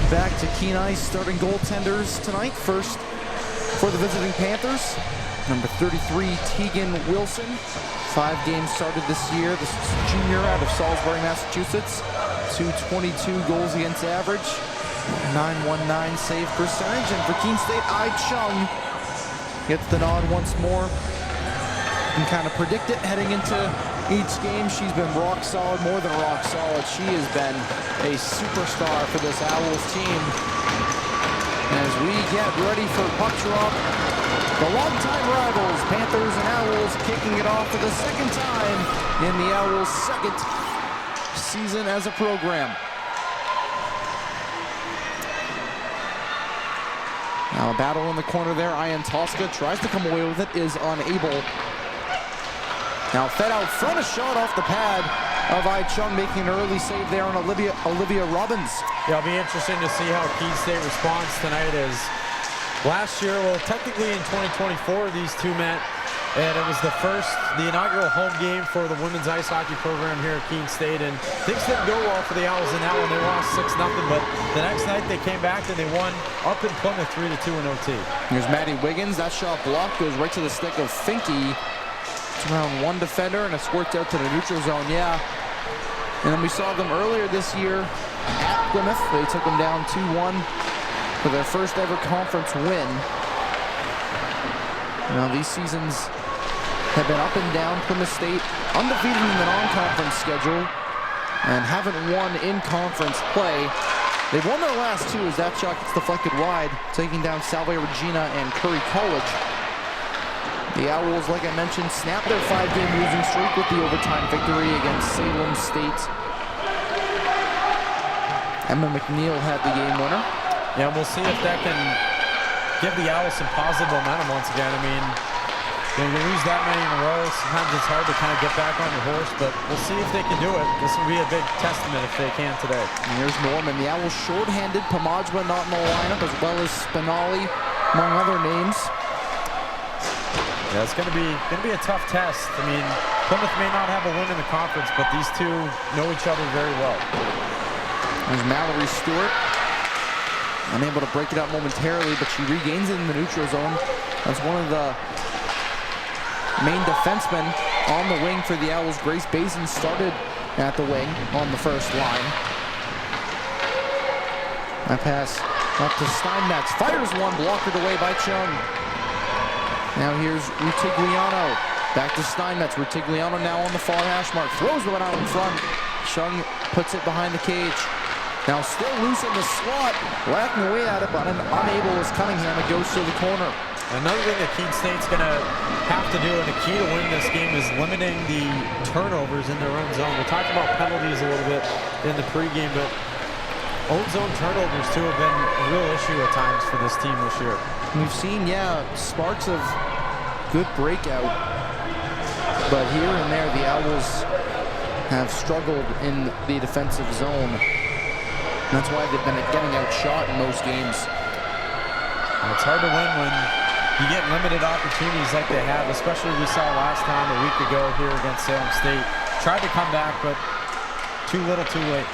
back to Kenai's starting goaltenders tonight. First for the visiting Panthers, number 33, Tegan Wilson. 5 games started this year. This is a junior out of Salisbury, Massachusetts. 222 goals against average, 919 save percentage. And for Keene State, Ai Chung gets the nod once more. You can kind of predict it heading into each game. She's been rock solid, more than rock solid. She has been a superstar for this Owls team. As we get ready for puck drop, the longtime rivals, Panthers and Owls, kicking it off for the second time in the Owls' second season as a program. Now a battle in the corner there. Ian Tosca tries to come away with it, is unable. Now fed out front, a shot off the pad of Ai Chung, making an early save there on Olivia Robbins. Yeah, it'll be interesting to see how Keene State responds tonight. As last year, well, technically in 2024, these two met, and it was the inaugural home game for the women's ice hockey program here at Keene State, and things didn't go well for the Owls in that one. They lost 6-0, but the next night they came back and they won up in Plymouth 3-2 in OT. Here's Maddie Wiggins. That shot blocked, goes right to the stick of Finke. It's around one defender, and it squirts out to the neutral zone. Yeah. And then we saw them earlier this year at Plymouth. They took them down 2-1 for their first ever conference win. Now these seasons have been up and down. Plymouth State undefeated in the non-conference schedule and haven't won in conference play. They've won their last 2 as that shot gets deflected wide, taking down Salve Regina and Curry College. The Owls, like I mentioned, snapped their 5-game losing streak with the overtime victory against Salem State. Emma McNeil had the game winner. Yeah, we'll see if that can give the Owls some positive momentum once again. I mean, you lose that many in a row, sometimes it's hard to kind of get back on your horse, but we'll see if they can do it. This will be a big testament if they can today. And here's Norman. The Owls shorthanded, Pomajba not in the lineup, as well as Spinelli, among other names. Yeah, it's going to be a tough test. I mean, Plymouth may not have a win in the conference, but these two know each other very well. There's Mallory Stewart. Unable to break it up momentarily, but she regains it in the neutral zone. That's one of the main defensemen on the wing for the Owls. Grace Basin started at the wing on the first line. That pass up to Steinmetz. Fires one, blocked away by Chung. Now here's Rutigliano. Back to Steinmetz. Rutigliano now on the far hash mark. Throws one out in front. Chung puts it behind the cage. Now still loose in the slot. Whacking away at it, but unable is Cunningham. It goes to the corner. Another thing that Keene State's going to have to do, and the key to winning this game, is limiting the turnovers in their own zone. We talked about penalties a little bit in the pregame, but own zone turnovers, too, have been a real issue at times for this team this year. We've seen, sparks of good breakout, but here and there the Owls have struggled in the defensive zone. And that's why they've been getting outshot in most games. And it's hard to win when you get limited opportunities like they have, especially we saw last time a week ago here against Salem State. Tried to come back, but too little, too late.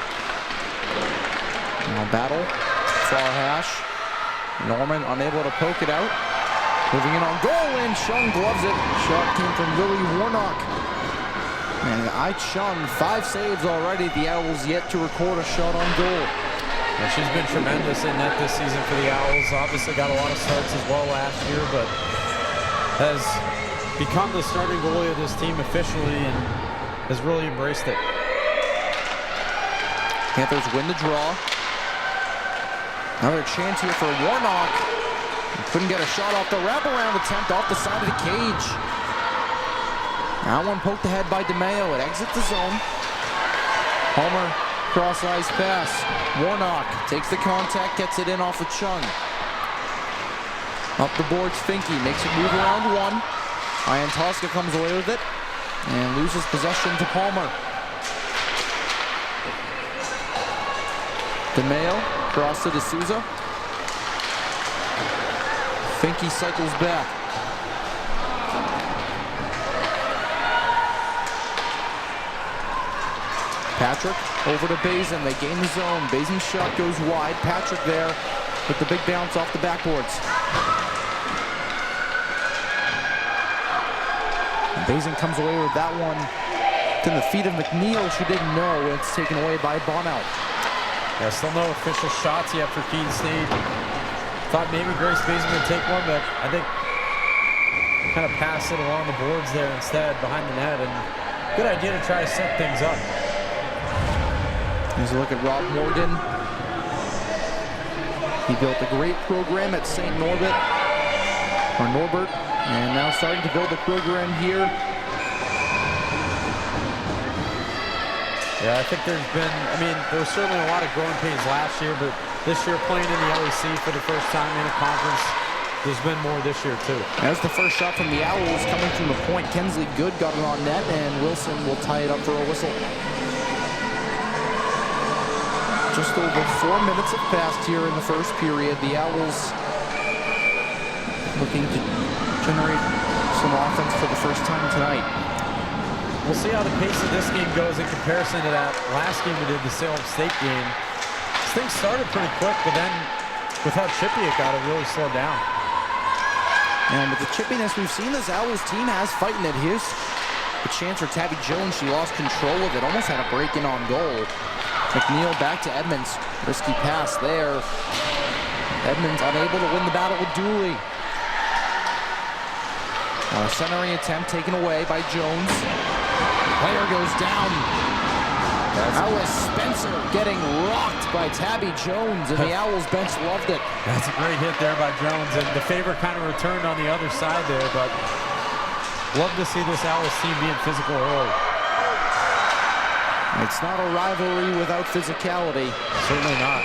Now battle, far hash. Norman unable to poke it out. Moving in on goal, and Chung gloves it. Shot came from Lily Warnock. And Ai Chung, 5 saves already. The Owls yet to record a shot on goal. Yeah, she's been tremendous in net this season for the Owls. Obviously got a lot of starts as well last year, but has become the starting goalie of this team officially and has really embraced it. Panthers win the draw. Another chance here for Warnock. Couldn't get a shot off the wraparound attempt off the side of the cage. That one poked ahead by DeMeo. It exits the zone. Palmer cross ice pass. Warnock takes the contact, gets it in off of Chung. Up the boards, Finke makes it move around one. Ian Tosca comes away with it and loses possession to Palmer. DeMeo cross to D'Souza. Finke cycles back. Patrick over to Bazin. They gain the zone. Bazin's shot goes wide. Patrick there with the big bounce off the backboards. Bazin comes away with that one. To the feet of McNeil. She didn't know. It's taken away by Bonell. Yeah, still no official shots yet for Keene State. Thought maybe Grace Bazin would take one, but I think kind of passed it along the boards there instead behind the net. And good idea to try to set things up. Here's a look at Rob Morgan. He built a great program at St. Norbert, and now starting to build a program here. Yeah, I think there was certainly a lot of growing pains last year, but this year playing in the LEC for the first time in a conference, there's been more this year too. That's the first shot from the Owls coming from the point. Kensley Good got it on net, and Wilson will tie it up for a whistle. Just over 4 minutes have passed here in the first period. The Owls looking to generate some offense for the first time tonight. We'll see how the pace of this game goes in comparison to that last game we did, the Salem State game. Things started pretty quick, but then with how chippy it got, it really slowed down. And with the chippiness we've seen, this Owls team has fighting it. Here's a chance for Tabby Jones. She lost control of it, almost had a break-in on goal. McNeil back to Edmonds. Risky pass there. Edmonds unable to win the battle with Dooley. Centering attempt taken away by Jones. Player goes down. That was Spencer getting rocked by Tabby Jones, and the Owls bench loved it. That's a great hit there by Jones, and the favor kind of returned on the other side there, but love to see this Owls team being physical early. It's not a rivalry without physicality. Certainly not.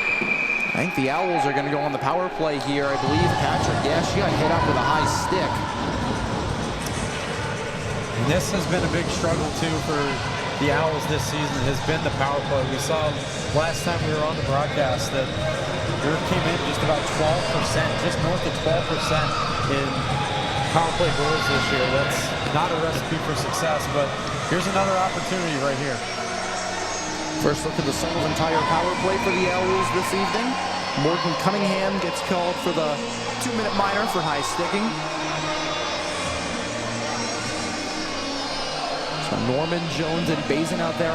I think the Owls are going to go on the power play here. I believe Patrick, she got hit up with a high stick. And this has been a big struggle, too, for the Owls this season, has been the power play. We saw last time we were on the broadcast that Europe came in just about 12%, just north of 12% in power play goals this year. That's not a recipe for success, but here's another opportunity right here. First look at the sum of entire power play for the Owls this evening. Morgan Cunningham gets called for the 2-minute minor for high sticking. Norman, Jones, and Bazin out there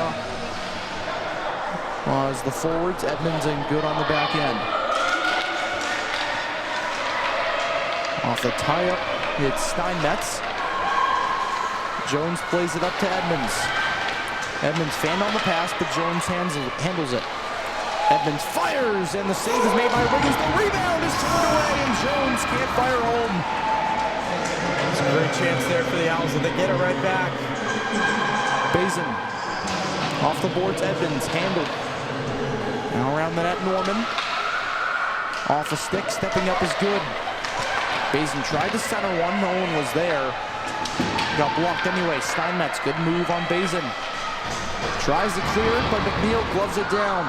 as the forwards. Edmonds and Good on the back end. Off the tie-up, it's Steinmetz. Jones plays it up to Edmonds. Edmonds fanned on the pass, but Jones handles it. Edmonds fires, and the save is made by Wiggins. The rebound is turned away, and Jones can't fire home. It's a great chance there for the Owls, and they get it right back. Bazin off the boards, Edmonds handled. Now around the net, Norman. Off a stick, stepping up is Good. Bazin tried to center one, no one was there. Got blocked anyway. Steinmetz, good move on Bazin. Tries to clear it, but McNeil gloves it down,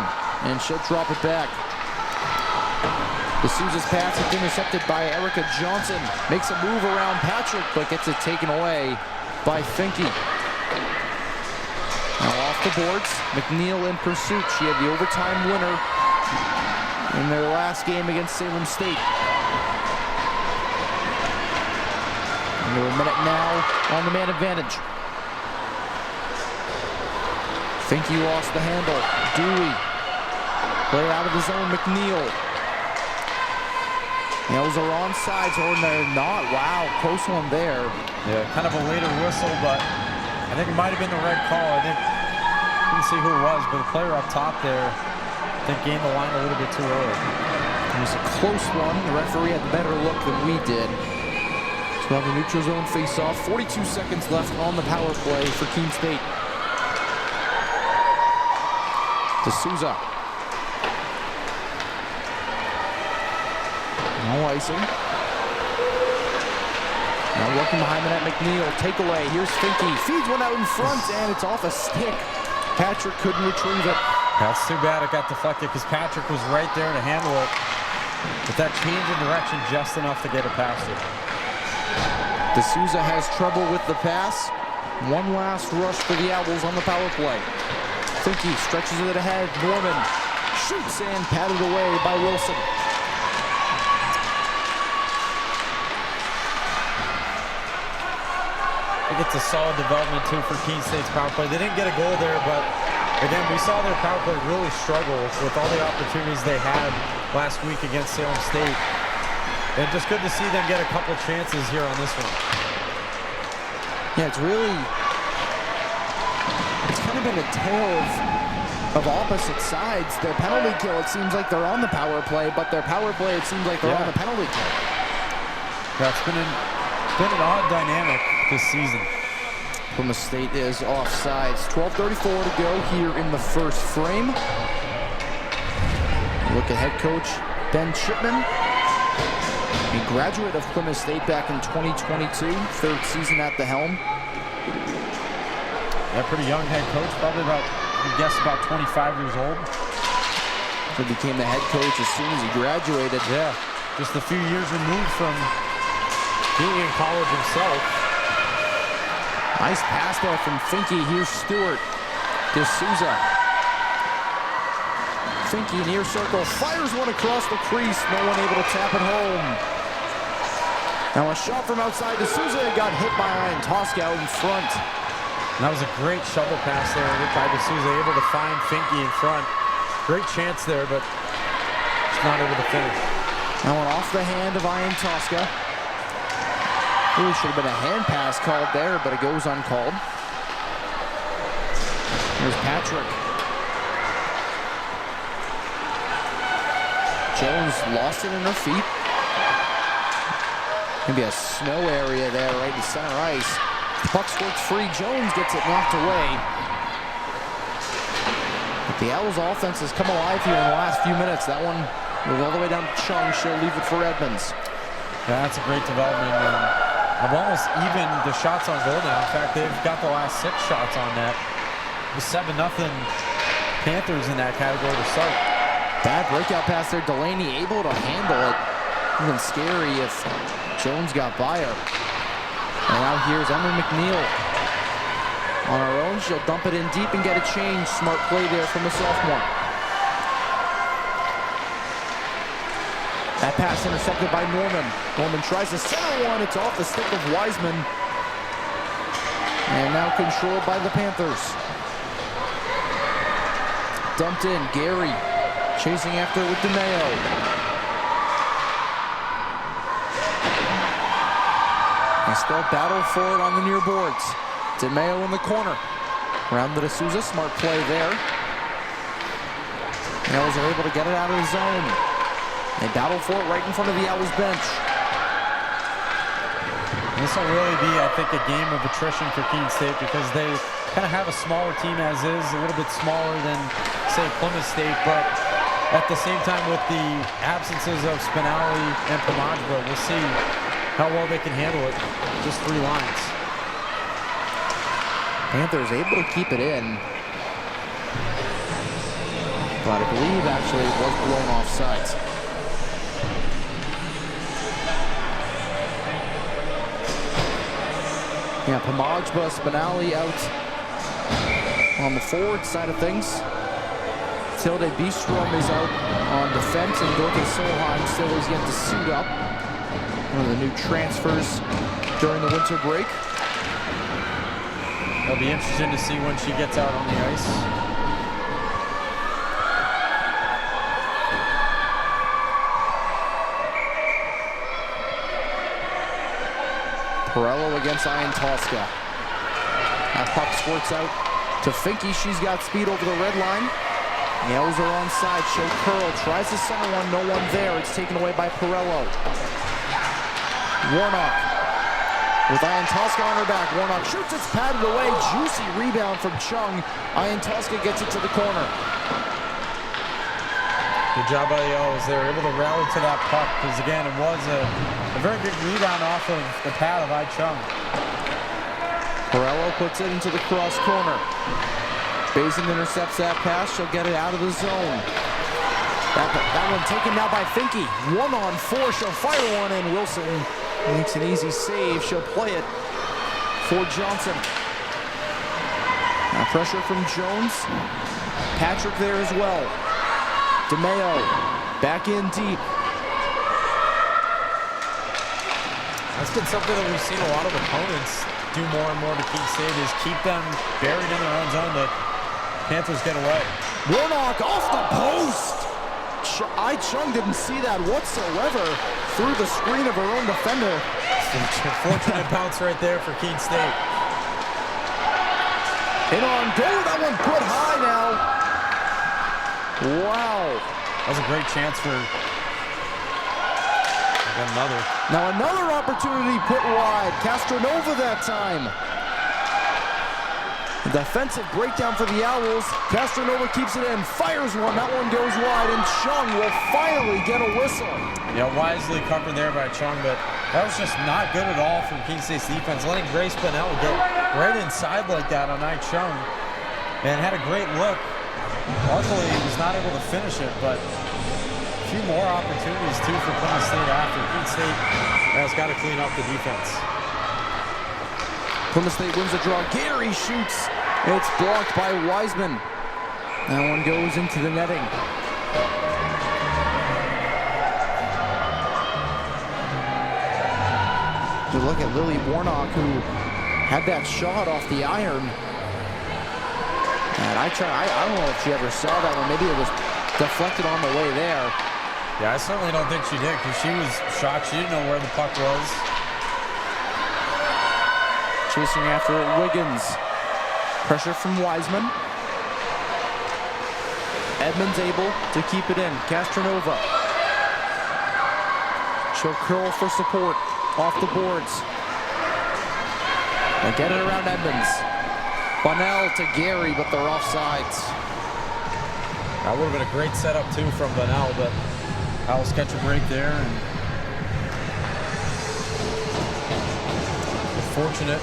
and she'll drop it back. D'Souza's pass is intercepted by Erica Johnson. Makes a move around Patrick, but gets it taken away by Finke. Now off the boards, McNeil in pursuit. She had the overtime winner in their last game against Salem State. Under a minute now on the man advantage. Finke lost the handle. Dewey. Play out of the zone, McNeil. Those are onside, or they're not. Wow, close one there. Yeah, kind of a later whistle, but I think it might have been the red call. I didn't see who it was, but the player up top there, I think gained the line a little bit too early. It was a close one. The referee had the better look than we did. So we'll have a neutral zone face-off. 42 seconds left on the power play for Keene State. D'Souza. No icing. Now working behind the net, McNeil. Takeaway. Here's Finke. Feeds one out in front, and it's off a stick. Patrick couldn't retrieve it. That's too bad it got deflected because Patrick was right there to handle it. But that change in direction just enough to get it past it. D'Souza has trouble with the pass. One last rush for the Owls on the power play. Finke stretches it ahead. Norman shoots and patted away by Wilson. I think it's a solid development too for Keene State's power play. They didn't get a goal there, but again, we saw their power play really struggle with all the opportunities they had last week against Salem State. And just good to see them get a couple chances here on this one. Yeah, it's kind of been a tale of opposite sides. Their penalty kill, it seems like they're on the power play, but their power play, it seems like they're on the penalty kill. That's been an odd dynamic this season. Plymouth State is offsides. 12:34 to go here in the first frame. Look at head coach Ben Chipman, a graduate of Plymouth State back in 2022, third season at the helm. Yeah, pretty young head coach, probably about, I guess, about 25 years old. He became the head coach as soon as he graduated. Yeah, just a few years removed from being in college himself. Nice pass there from Finke. Here's Stewart. D'Souza. Finke near circle. Fires one across the crease. No one able to tap it home. Now a shot from outside. D'Souza got hit by Ian Tosca out in front. And that was a great shovel pass there by D'Souza, able to find Finke in front. Great chance there, but just not able to finish. That one off the hand of Ian Tosca. Really should have been a hand pass called there, but it goes uncalled. Here's Patrick. Jones lost it in her feet. Maybe a snow area there right in center ice. Puck squirts free. Jones gets it knocked away. But the Owls offense has come alive here in the last few minutes. That one goes all the way down to Chung. She'll leave it for Edmonds. Yeah, that's a great development. I've almost evened the shots on goal now. In fact, they've got the last 6 shots on net. It was 7-0 Panthers in that category to start. Bad breakout pass there. Delaney able to handle it. Even scary if Jones got by her. And now here's Emma McNeil. On her own, she'll dump it in deep and get a change. Smart play there from the sophomore. That pass intercepted by Norman. Norman tries to center one. It's off the stick of Wiseman. And now controlled by the Panthers. Dumped in. Gary chasing after it with DeMeo. They still battle for it on the near boards. DeMeo in the corner. Round to D'Souza. Smart play there. The Owls are able to get it out of the zone. They battle for it right in front of the Owls bench. This will really be, I think, a game of attrition for Keene State because they kind of have a smaller team as is, a little bit smaller than, say, Plymouth State, but at the same time with the absences of Spinelli and Pomagba, we'll see how well they can handle it. Just 3 lines. Panthers able to keep it in. But I believe actually it was blown off sides. Yeah, Pomagba, Spinelli out on the forward side of things. Tilde Bistrom is out on defense, and Dorothy Solheim still is yet to suit up. One of the new transfers during the winter break. It'll be interesting to see when she gets out on the ice. Perello against Ian Tosca. That puck squirts out to Finke. She's got speed over the red line. Nails are on side. She'll curl. Tries to center one. No one there. It's taken away by Perello. Warnock with Ian Tosca on her back. Warnock shoots. It's padded away. Juicy rebound from Chung. Ian Tosca gets it to the corner. Good job by the Owls. They were able to rally to that puck because, again, it was a very big rebound off of the pad of I Chung. Perello puts it into the cross corner. Bazin intercepts that pass. She'll get it out of the zone. That one taken now by Finke. 1-on-4. She'll fire one, and Wilson makes an easy save. She'll play it for Johnson. Now Now pressure from Jones. Patrick there as well. DeMeo back in deep. That's been something that we've seen a lot of opponents do more and more to Keene State, is keep them buried in their own zone, that Panthers get away. Warnock off the post. Chung didn't see that whatsoever. Through the screen of her own defender. Fortunate bounce right there for Keene State. In on goal, that one put high now. Wow. That was a great chance for another. Now another opportunity put wide. Castronova that time. A defensive breakdown for the Owls. Castronova keeps it in, fires one. That one goes wide, and Chung will finally get a whistle. Yeah, wisely covered there by Chung, but that was just not good at all from Keene State's defense. Letting Grace Bennell get right inside like that on Ai Chung, and had a great look. Luckily, he was not able to finish it, but a few more opportunities too for Plymouth State after. Keene State has got to clean up the defense. Plymouth State wins the draw. Gary shoots. It's blocked by Wiseman. That one goes into the netting. You look at Lily Warnock, who had that shot off the iron. And I don't know if she ever saw that one. Maybe it was deflected on the way there. Yeah, I certainly don't think she did, because she was shocked. She didn't know where the puck was. Chasing after it, Wiggins. Pressure from Wiseman. Edmonds able to keep it in. Castronova. She'll curl for support. Off the boards. They get it around Edmonds. Bunnell to Gary, but they're offsides. That would have been a great setup too from Bunnell, but Owls catch a break there. And fortunate.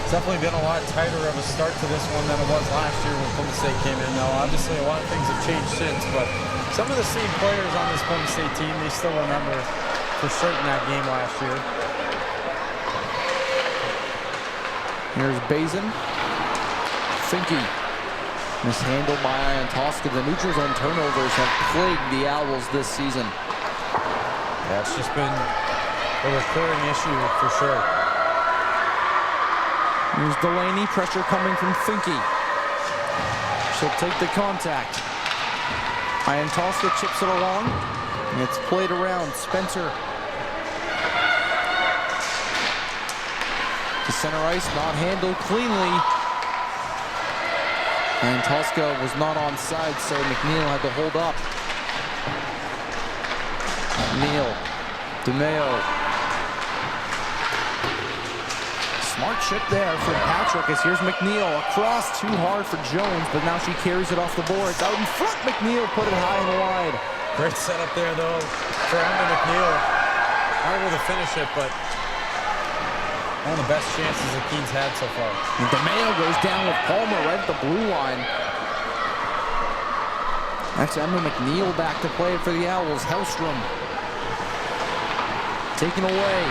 It's definitely been a lot tighter of a start to this one than it was last year when Plymouth State came in. Now, obviously, a lot of things have changed since, but some of the same players on this Plymouth State team, they still remember for certain that game last year. Here's Bazin. Finke. Mishandled by Ian Tosca. The neutral zone turnovers have plagued the Owls this season. Yeah, it's just been a recurring issue for sure. Here's Delaney. Pressure coming from Finke. She'll take the contact. Ian Tosca chips it along. And it's played around. Spencer. To center ice, not handled cleanly. And Tosca was not onside, so McNeil had to hold up. Neal, DeMeo. Smart chip there from Patrick, as here's McNeil. Across, too hard for Jones, but now she carries it off the boards. Out in front, McNeil put it high and wide. Great setup there, though, for Emma McNeil. Not able to finish it, but one of the best chances that Keene's had so far. And DeMeo goes down with Palmer right at the blue line. That's Emma McNeil back to play it for the Owls. Hellstrom taken away.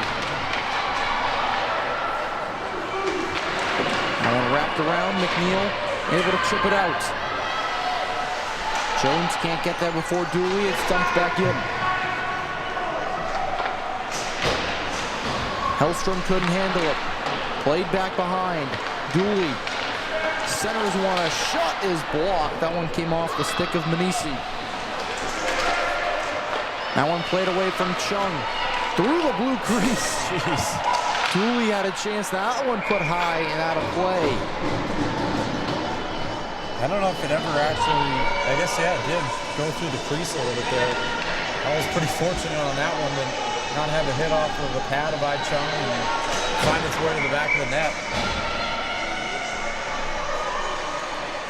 That one wrapped around. McNeil able to chip it out. Jones can't get that before Dooley. It's dumped back in. Hellstrom couldn't handle it. Played back behind. Dooley. Centers one. A shot is blocked. That one came off the stick of Manisi. That one played away from Chung. Through the blue crease. Jeez. Dooley had a chance. That one put high and out of play. I don't know if it ever actually, I guess, yeah, it did go through the crease a little bit there. I was pretty fortunate on that one to not have a hit off of the pad of Ai Chung and find its way to the back of the net.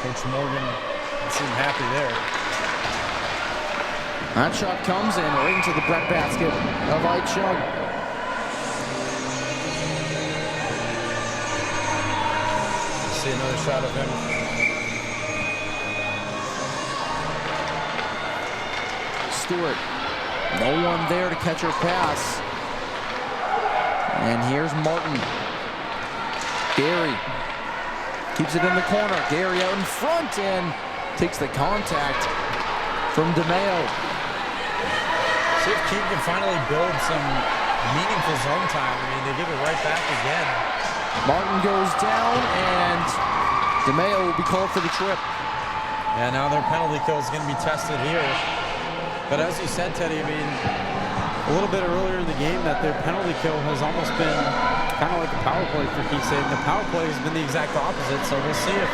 Coach Morgan seemed happy there. That shot comes in right into the breadbasket of Ai Chung. See another shot of him. Stewart. No one there to catch her pass. And here's Martin. Gary. Keeps it in the corner. Gary out in front and takes the contact from DeMeo. See if Keene can finally build some meaningful zone time. I mean, they give it right back again. Martin goes down, and DeMeo will be called for the trip. Yeah, now their penalty kill is going to be tested here. But as you said, Teddy, I mean, a little bit earlier in the game that their penalty kill has almost been kind of like a power play for Keene State. And the power play has been the exact opposite. So we'll see if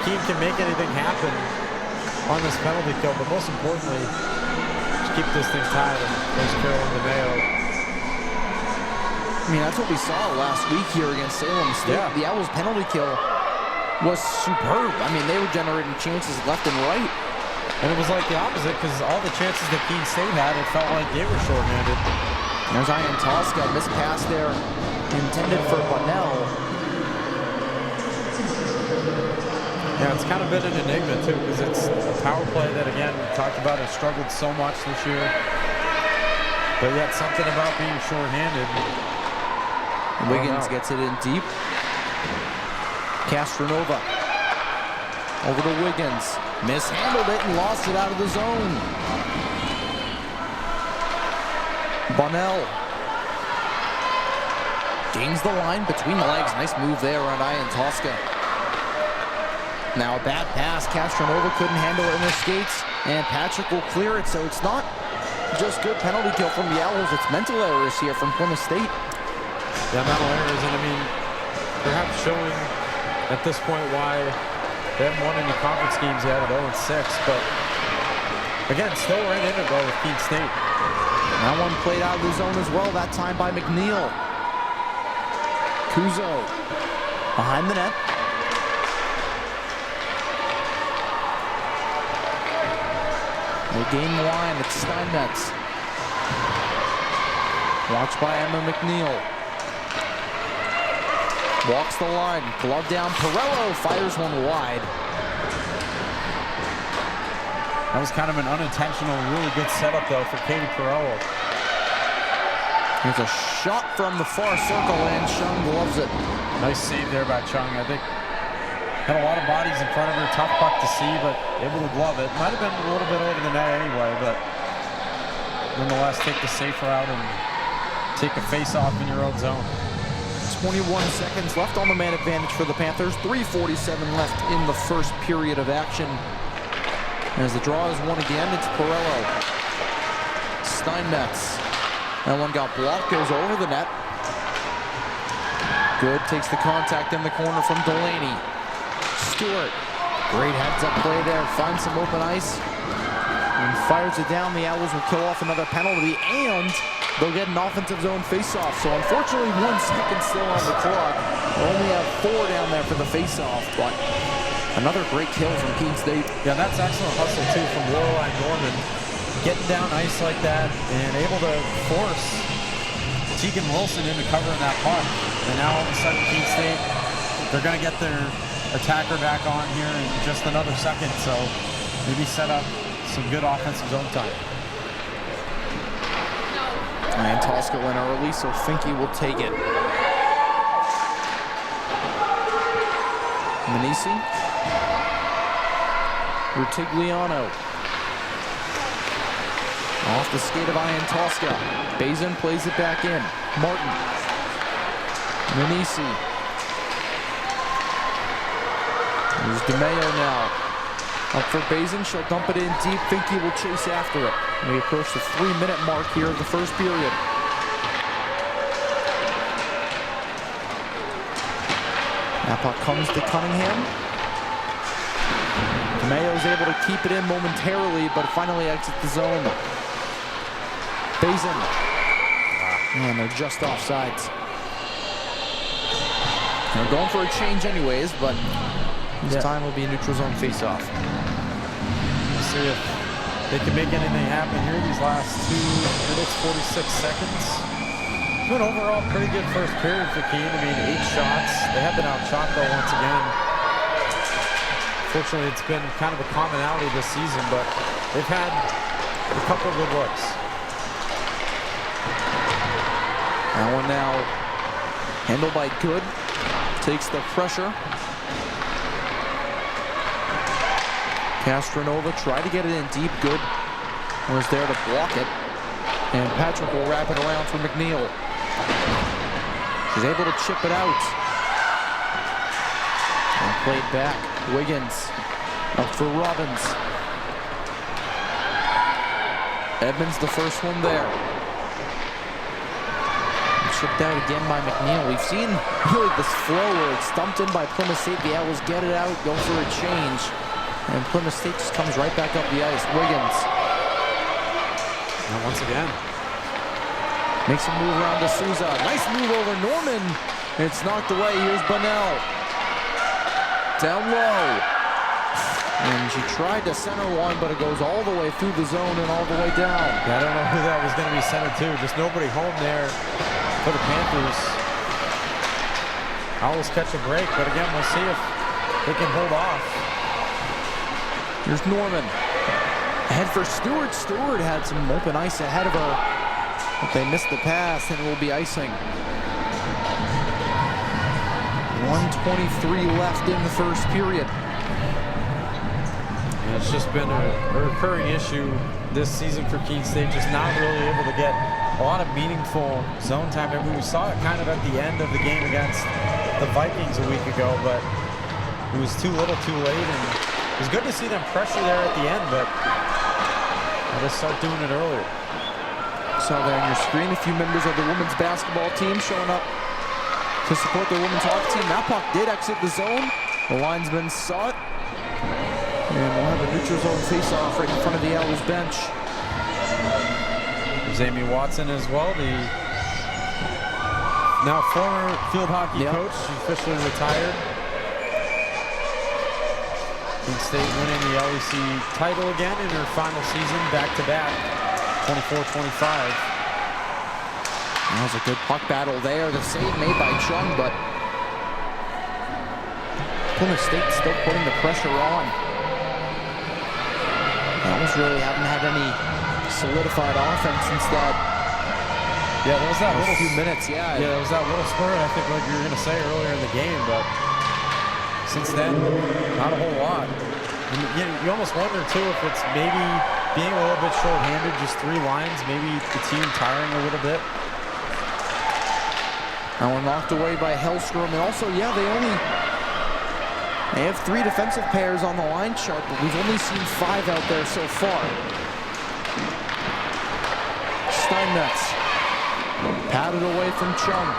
Keene can make anything happen on this penalty kill. But most importantly, just keep this thing tied and there's Carroll and DeMeo. I mean, that's what we saw last week here against Salem State. Yeah. The Owls' penalty kill was superb. I mean, they were generating chances left and right. And it was like the opposite, because all the chances that Keene State had, it felt like they were shorthanded. There's Ian Tosca, missed pass there, intended for Bunnell. Yeah, it's kind of been an enigma, too, because it's a power play that, again, we talked about, has struggled so much this year. But yet something about being shorthanded. Wiggins gets it in deep. Castronova over to Wiggins. Mishandled it and lost it out of the zone. Bunnell gains the line between the legs. Nice move there on Ian Tosca. Now a bad pass. Castronova couldn't handle it in her skates, and Patrick will clear it. So it's not just good penalty kill from the Owls. It's mental errors here from Plymouth State. Yeah, mental errors, and I mean, perhaps showing at this point why they haven't won any conference games yet at 0-6, but again, still right in it though with Keene State. That one played out of the zone as well, that time by McNeil. Kuzo behind the net. They gain the line, it's Steinmetz. Watched by Emma McNeil. Walks the line, glove down, Perello fires one wide. That was kind of an unintentional, really good setup though for Katie Perello. There's a shot from the far circle and Chung gloves it. Nice save there by Chung. I think had a lot of bodies in front of her, tough puck to see, but able to glove it. Might have been a little bit over the net anyway, but nonetheless take the safe route and take a face-off in your own zone. 21 seconds left on the man advantage for the Panthers. 3:47 left in the first period of action. As the draw is won again, it's Perello. Steinmetz. That one got blocked, goes over the net. Good, takes the contact in the corner from Delaney. Stewart, great heads-up play there, finds some open ice. And fires it down. The Owls will kill off another penalty, and they'll get an offensive zone face-off. So unfortunately, 1 second still on the clock. They only have 4 down there for the face-off, but another great kill from Keene State. Yeah, that's excellent hustle too from Lorelai Norman. Getting down ice like that and able to force Tegan Wilson into covering that puck. And now all of a sudden Keene State, they're going to get their attacker back on here in just another second. So maybe set up some good offensive zone time. And Tosca went early, so Finke will take it. Manisi. Rutigliano. Off the skate of Ian Tosca. Bazin plays it back in. Martin. Manisi. There's DeMeo now. Up for Bazin, she'll dump it in deep. Finke will chase after it. We approach the 3-minute mark here of the first period. That puck comes to Cunningham. DeMeo's able to keep it in momentarily, but finally exits the zone. Bazin. And they're just offsides. They're going for a change anyways, but this time will be a neutral zone face-off. We'll see if they can make anything happen here these last 2 minutes, 46 seconds. It's been overall pretty good first period for Keene. I mean, 8 shots. They have been outshot though once again. Fortunately, it's been kind of a commonality this season, but they've had a couple of good looks. That one now handled by Good. Takes the pressure. Castronova tried to get it in deep. Good was there to block it. And Patrick will wrap it around for McNeil. He's able to chip it out. And played back. Wiggins up for Robbins. Edmonds the first one there. And chipped out again by McNeil. We've seen really this flow where it's dumped in by Plymouth State. The Owls get it out, go for a change. And Plymouth State just comes right back up the ice. Wiggins. And once again. Makes a move around to Souza. Nice move over Norman. It's knocked away. Here's Bunnell. Down low. And she tried to center one, but it goes all the way through the zone and all the way down. Yeah, I don't know who that was going to be centered to. Just nobody home there for the Panthers. Owls catch a break, but again, we'll see if they can hold off. Here's Norman. Ahead for Stewart. Stewart had some open ice ahead of her, but they missed the pass, and it will be icing. 1:23 left in the first period. And it's just been a recurring issue this season for Keene State, just not really able to get a lot of meaningful zone time. I mean, we saw it kind of at the end of the game against the Vikings a week ago, but it was too little too late, and it was good to see them pressure there at the end, but let's start doing it earlier. Saw there on your screen a few members of the women's basketball team showing up to support their women's hockey team. That puck did exit the zone. The linesman saw it. And we'll have a neutral zone face-off right in front of the Owls bench. There's Amy Watson as well, the now former field hockey coach. She's officially retired. Keene State winning the LEC title again in her final season, back-to-back, 24-25. That was a good puck battle there. The save made by Chung, but Plymouth State still putting the pressure on. The Owls really haven't had any solidified offense since that. Yeah, there was that little few minutes. Yeah, there was that little spurt, I think, like you were going to say earlier in the game, but since then, not a whole lot. And you almost wonder too if it's maybe being a little bit short-handed, just 3 lines, maybe the team tiring a little bit. That one knocked away by Hellstrom, and also, yeah, they have 3 defensive pairs on the line chart, but we've only seen 5 out there so far. Steinmetz patted away from Chung.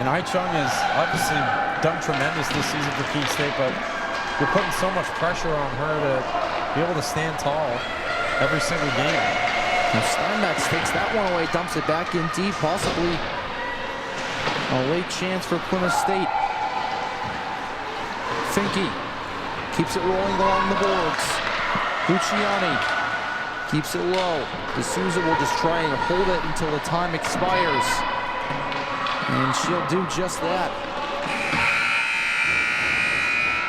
And Chung has obviously done tremendous this season for Keene State, but you're putting so much pressure on her to be able to stand tall every single game. Now Steinmetz takes that one away, dumps it back in deep, possibly a late chance for Plymouth State. Finke keeps it rolling along the boards. Luciani keeps it low. D'Souza will just try and hold it until the time expires. And she'll do just that.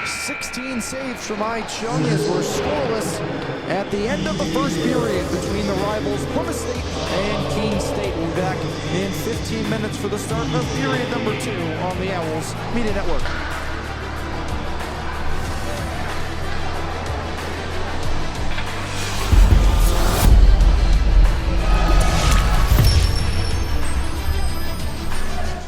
16 saves from Chung as we're scoreless at the end of the first period between the rivals Plymouth State and Keene State. We'll be back in 15 minutes for the start of period number 2 on the Owls Media Network.